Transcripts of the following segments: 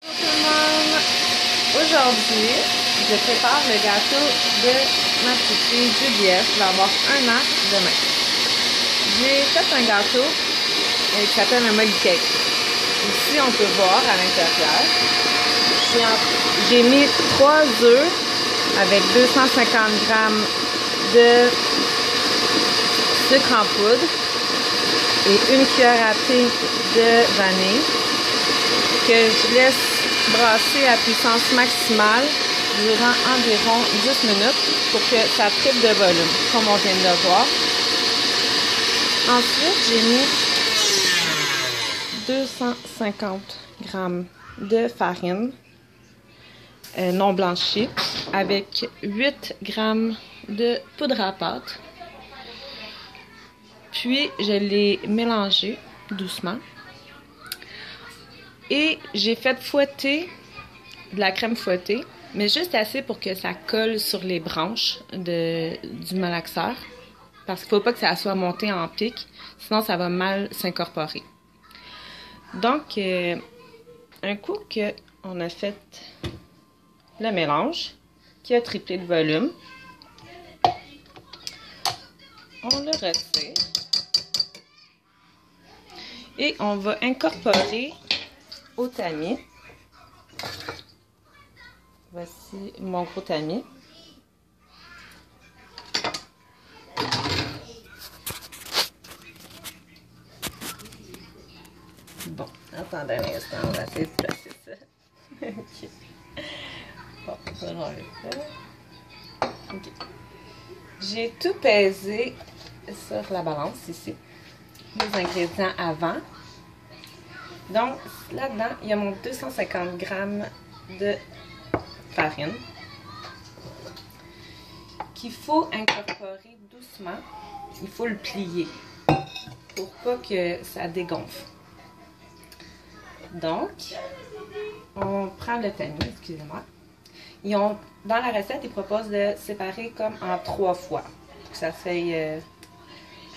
Bonjour tout le monde! Aujourd'hui, je prépare le gâteau de ma petite fille Juliette qui va avoir 1 an demain. J'ai fait un gâteau qui s'appelle un molly cake. Ici, on peut voir à l'intérieur. J'ai mis 3 œufs avec 250 g de sucre en poudre et 1 cuillère à thé de vanille que je laisse brasser à puissance maximale durant environ 10 minutes pour que ça triple de volume, comme on vient de le voir. Ensuite, j'ai mis 250 g de farine non blanchie avec 8 g de poudre à pâte. Puis, je l'ai mélangé doucement. Et j'ai fait fouetter de la crème fouettée, mais juste assez pour que ça colle sur les branches du malaxeur. Parce qu'il ne faut pas que ça soit monté en pic, sinon ça va mal s'incorporer. Donc, un coup qu'on a fait le mélange, qui a triplé de volume, on le retire. Et on va incorporer au tamis. Voici mon gros tamis. Bon, attendez un instant, on va essayer de placer ça. Ok. Bon, ça, j'enlève ça. Ok. J'ai tout pesé sur la balance ici. Les ingrédients avant. Donc, là-dedans, il y a mon 250 g de farine qu'il faut incorporer doucement. Il faut le plier pour pas que ça dégonfle. Donc, on prend le tamis, excusez-moi. Dans la recette, ils proposent de séparer comme en 3 fois pour que ça soit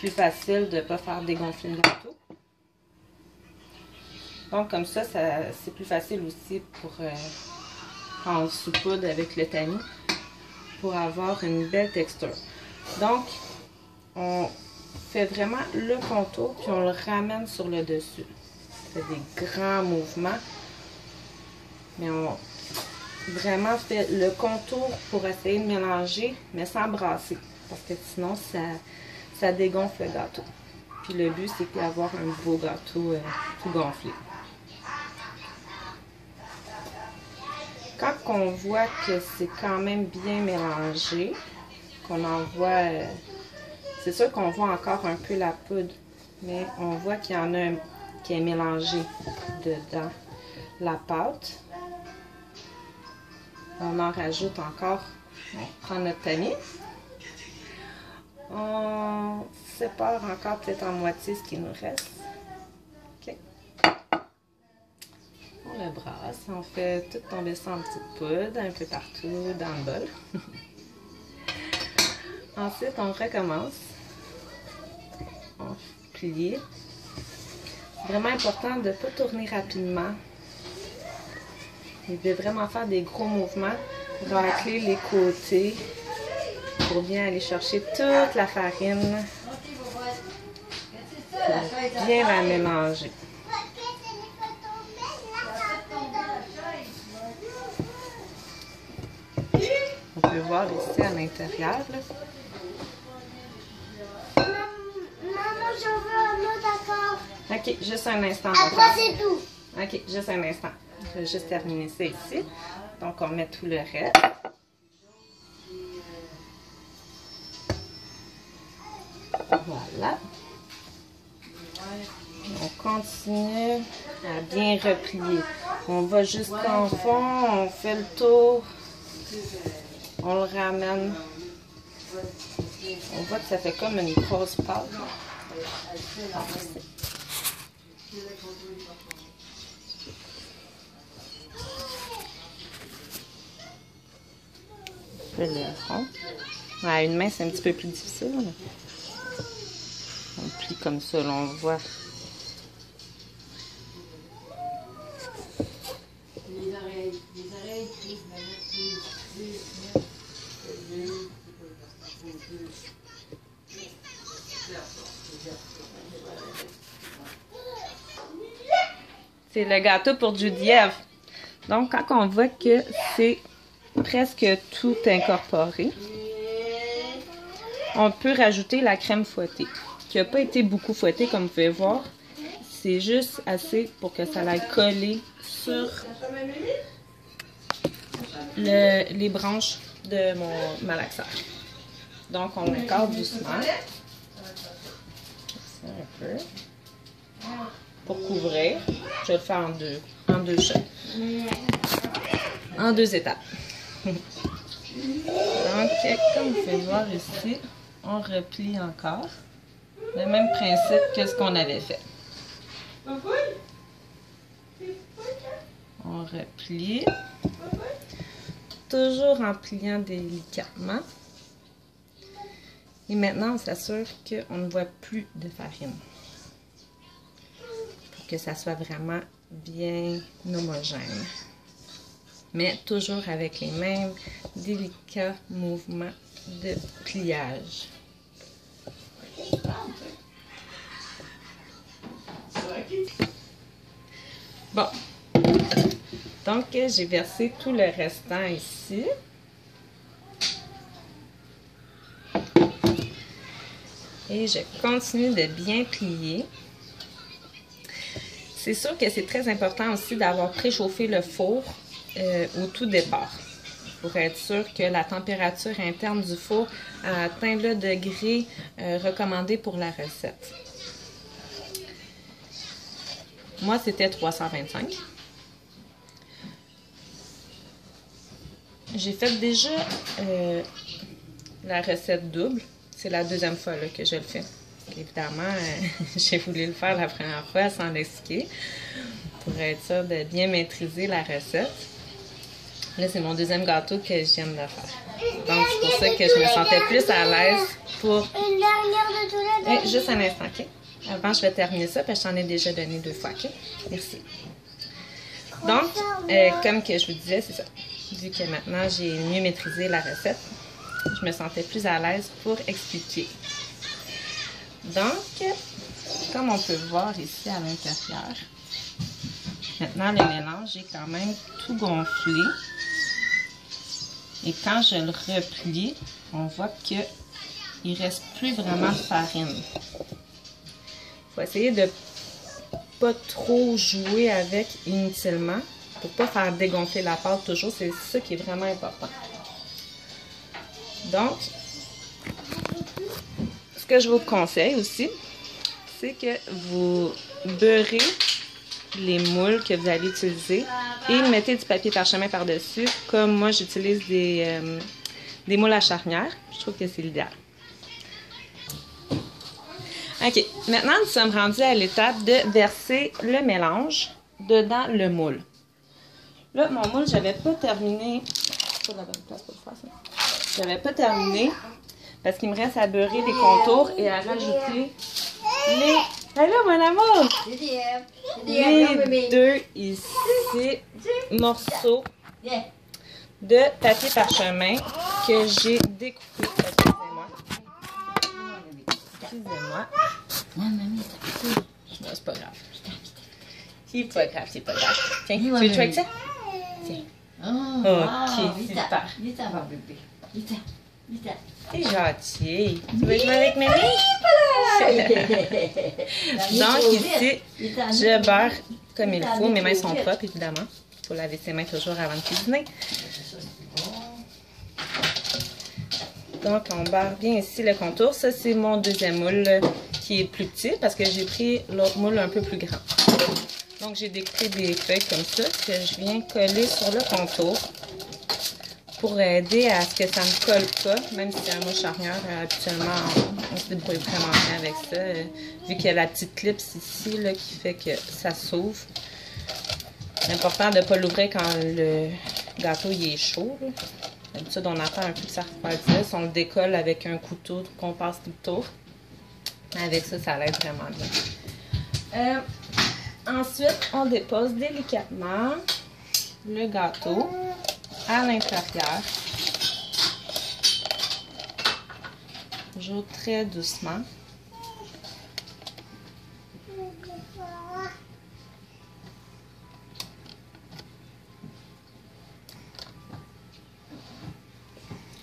plus facile de ne pas faire dégonfler le gâteau. Donc, comme ça c'est plus facile aussi pour en saupoudre avec le tamis pour avoir une belle texture. Donc, on fait vraiment le contour puis on le ramène sur le dessus. C'est des grands mouvements, mais on vraiment fait le contour pour essayer de mélanger, mais sans brasser, parce que sinon ça dégonfle le gâteau. Puis le but, c'est d'avoir un beau gâteau tout gonflé. Quand on voit que c'est quand même bien mélangé, qu'on en voit, c'est sûr qu'on voit encore un peu la poudre, mais on voit qu'il y en a un qui est mélangé dedans la pâte. On en rajoute encore. On prend notre tamis. On sépare encore peut-être en moitié ce qui nous reste. OK. On le brasse. On fait tout tomber ça en petite poudre un peu partout dans le bol. Ensuite, on recommence. On plie. C'est vraiment important de ne pas tourner rapidement. Et de vraiment faire des gros mouvements, racler les côtés pour bien aller chercher toute la farine pour bien la mélanger. On peut voir ici à l'intérieur. Maman, j'en veux un autre accord. Ok, juste un instant. Après, c'est tout. Ok, juste un instant. Je vais juste terminer ça ici. Donc, on met tout le reste. Voilà. On continue à bien replier. On va jusqu'en fond, on fait le tour. On le ramène. On voit que ça fait comme une grosse pâte. Le fond. À une main, c'est un petit peu plus difficile. On plie comme ça, là, on voit. C'est le gâteau pour Judy-Ève. Donc, quand on voit que c'est presque tout incorporé, on peut rajouter la crème fouettée, qui n'a pas été beaucoup fouettée, comme vous pouvez voir. C'est juste assez pour que ça aille coller sur les branches de mon malaxeur. Donc, on accorde doucement. Ça un peu. Pour couvrir, je vais le faire en deux shots. En deux étapes. Donc, comme vous pouvez voir ici, on replie encore. Le même principe que ce qu'on avait fait. On replie. Toujours en pliant délicatement. Et maintenant, on s'assure qu'on ne voit plus de farine. Pour que ça soit vraiment bien homogène. Mais toujours avec les mêmes délicats mouvements de pliage. Bon. Donc, j'ai versé tout le restant ici. Et je continue de bien plier. C'est sûr que c'est très important aussi d'avoir préchauffé le four au tout départ. Pour être sûr que la température interne du four a atteint le degré recommandé pour la recette. Moi, c'était 325. J'ai fait déjà la recette double. C'est la deuxième fois là, que je le fais. Évidemment, j'ai voulu le faire la première fois sans l'expliquer. Pour être sûr de bien maîtriser la recette. Là, c'est mon deuxième gâteau que je viens de faire. Donc, c'est pour ça que je me sentais plus à l'aise pour... Une dernière de tout le Juste un instant, OK? Avant, je vais terminer ça, parce que je t'en ai déjà donné 2 fois, OK? Merci. Donc, comme que je vous disais, c'est ça. Vu que maintenant, j'ai mieux maîtrisé la recette, je me sentais plus à l'aise pour expliquer. Donc, comme on peut voir ici à l'intérieur, maintenant, le mélange est quand même tout gonflé. Et quand je le replie, on voit qu'il ne reste plus vraiment de farine. Il faut essayer de pas trop jouer avec inutilement pour ne pas faire dégonfler la pâte toujours. C'est ça qui est vraiment important. Donc, ce que je vous conseille aussi, c'est que vous beurrez les moules que vous allez utiliser et mettez du papier parchemin par-dessus. Comme moi, j'utilise des moules à charnière. Je trouve que c'est l'idéal. OK. Maintenant, nous sommes rendus à l'étape de verser le mélange dedans le moule. Là, mon moule, j'avais pas terminé. C'est pas la bonne place pour le faire, ça. J'avais pas terminé parce qu'il me reste à beurrer les contours et à rajouter les... Allô, mon amour! Les 2 ici morceaux de papier parchemin que j'ai découpé. Excusez-moi. Excusez-moi. Non, c'est pas grave. C'est pas grave, c'est pas grave. Tiens, tu veux jouer avec ça? Tiens. Ok, super. C'est gentil. Tu veux jouer avec Mélie? Donc ici, je beurre comme il faut. Mes mains sont propres, évidemment. Il faut laver ses mains toujours avant de cuisiner. Donc, on beurre bien ici le contour. Ça, c'est mon deuxième moule qui est plus petit parce que j'ai pris l'autre moule un peu plus grand. Donc, j'ai découpé des feuilles comme ça que je viens coller sur le contour pour aider à ce que ça ne colle pas, même si c'est un moule charnière. Habituellement, on se débrouille vraiment bien avec ça, vu qu'il y a la petite clip ici là, qui fait que ça s'ouvre. C'est important de ne pas l'ouvrir quand le gâteau il est chaud. D'habitude, on attend un peu que ça refroidisse. On le décolle avec un couteau qu'on passe tout le tour. Avec ça, ça l'aide vraiment bien. Ensuite, on dépose délicatement le gâteau à l'intérieur. Toujours très doucement.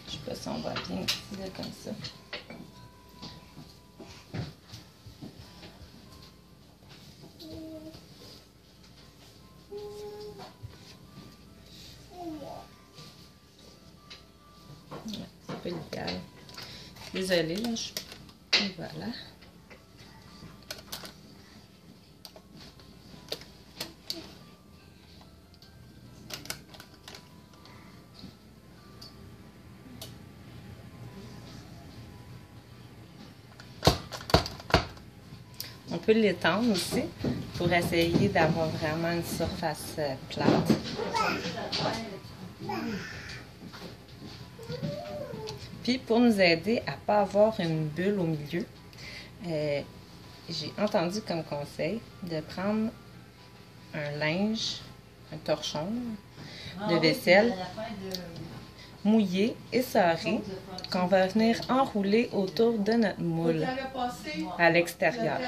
Je sais pas si on va bien utiliser comme ça. C'est pas idéal. Désolée, là, et voilà. On peut l'étendre aussi pour essayer d'avoir vraiment une surface plate. Puis pour nous aider à ne pas avoir une bulle au milieu, j'ai entendu comme conseil de prendre un linge, un torchon de vaisselle mouillé, essoré, qu'on va venir enrouler autour de notre moule à l'extérieur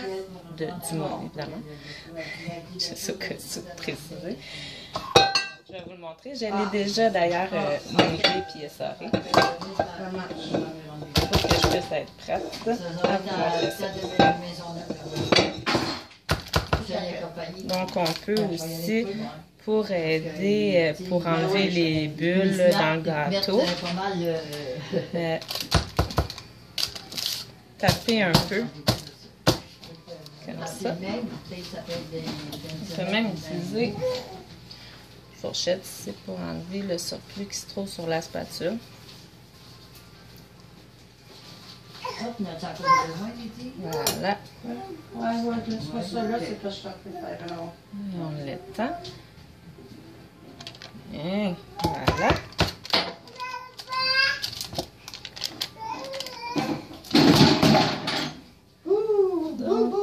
du moule, évidemment. C'est ça que c'est précisé. Je vais vous le montrer. Je l'ai déjà d'ailleurs moulé puis essoré. Pour que je puisse être prête à vous montrer ça. Donc on peut aussi, pour aider, pour enlever les bulles dans le gâteau, taper un peu, comme ça. On peut même utiliser une fourchette ici pour enlever le surplus qui se trouve sur la spatule. Voilà. Et on l'étend. Et voilà. Donc,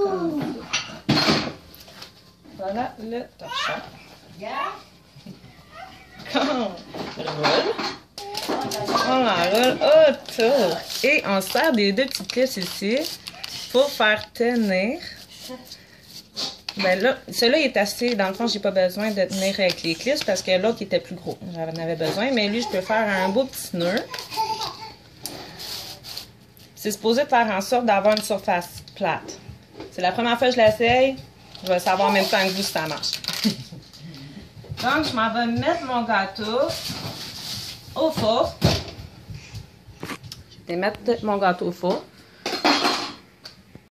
voilà le torchon. On l'enroule autour. Et on sert des deux petites clips ici pour faire tenir. Ben là, celui-là il est assez, dans le fond, j'ai pas besoin de tenir avec les clips parce que l'autre était plus gros. J'en avais besoin, mais lui, je peux faire un beau petit nœud. C'est supposé faire en sorte d'avoir une surface plate. C'est la première fois que je l'essaye. Je vais savoir en même temps que vous si ça marche. Donc, je m'en vais mettre mon gâteau au four. Je vais mettre mon gâteau au four.